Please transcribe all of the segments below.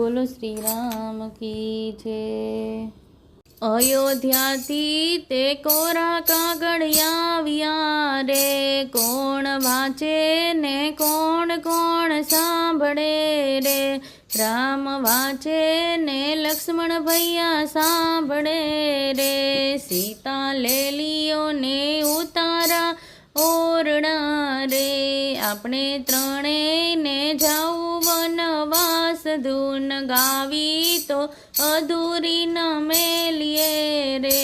બોલો શ્રી રામ કી છે। અયોધ્યાથી તે કોરા કાગળિયા આવ્યા રે, કોણ વાંચે ને કોણ કોણ સાંભળે રે। રામ વાંચે ને લક્ષ્મણ ભૈયા સાંભળે રે, સીતા લેલીઓ ને ઉતારા ઓરડા રે। આપણે ત્રણેયને જાવું વનવાસ, ધૂન ગાવી તો અધૂરી ન મેલીએ રે।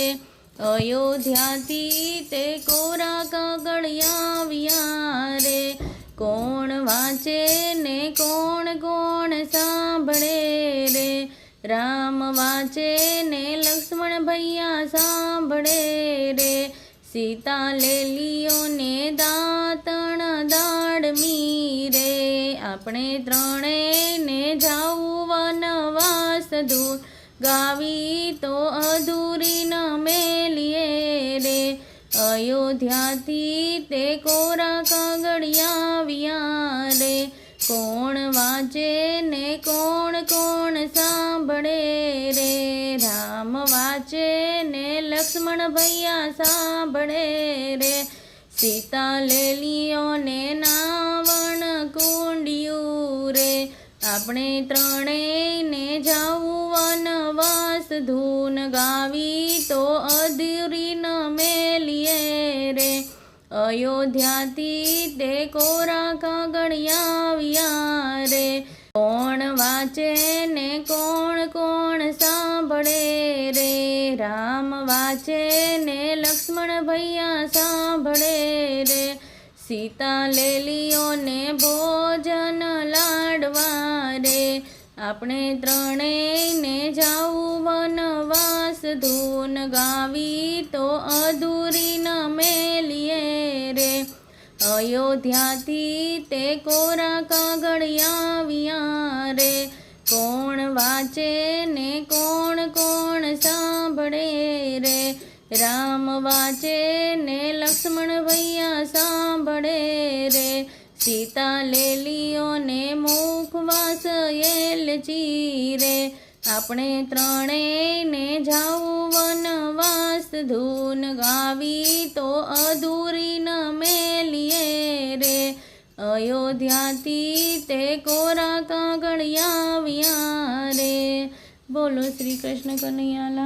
અયોધ્યાથી તે કોરા કાગળિયા આવ્યા રે, કોણ વાંચે ને કોણ કોણ સાંભળે રે। રામ વાંચે ને લક્ષ્મણ ભૈયા સાંભળે રે, સીતા લેલીઓને દાંતણ દાડમી રે। આપણે ત્રણેયને જાવું વનવાસ, ધૂન ગાવી તો અધૂરી ન મેલીએ રે। અયોધ્યાથી તે કોરા કાગળિયા આવ્યા રે, કોણ વાંચે ને કોણ કોણ સાંભળે રે। રામ વાંચે ને લક્ષ્મણ ભૈયા સાંભળે રે, સીતા લેલીઓને નાવણ કુંડિયું રે। આપણે ત્રણેયને જાવું વનવાસ, ધૂન ગાવી તો અધૂરી ન મેલીએ રે। અયોધ્યાથી તે કોરા કાગળિયા આવ્યા રે, કોણ વાંચે ને કોણ કોણ સાંભળે રે। રામ વાંચે ને લક્ષ્મણ ભૈયા સાંભળે રે, સીતા લેલીઓને ભોજન લાડવા રે। આપણે ત્રણેયને જાવું વનવાસ, ધૂન ગાવી તો અધૂરી ન મેલીએ રે। અયોધ્યાથી તે કોરા કાગળિયા આવ્યા રે, કોણ વાંચે ને કોણ કોણ સાંભળે રે। રામ વાંચે ને લક્ષ્મણ ભૈયા સાંભળે રે, સીતા લેલીઓને મુખવાસ એલચી રે। આપણે ત્રણેયને જાવું વનવાસ, ધૂન ગાવી તો અધૂરી ન મેલીએ રે। અયોધ્યાથી તે કોરા કાગળિયા આવ્યા રે, બોલો શ્રી કૃષ્ણ કનૈયા લાલ।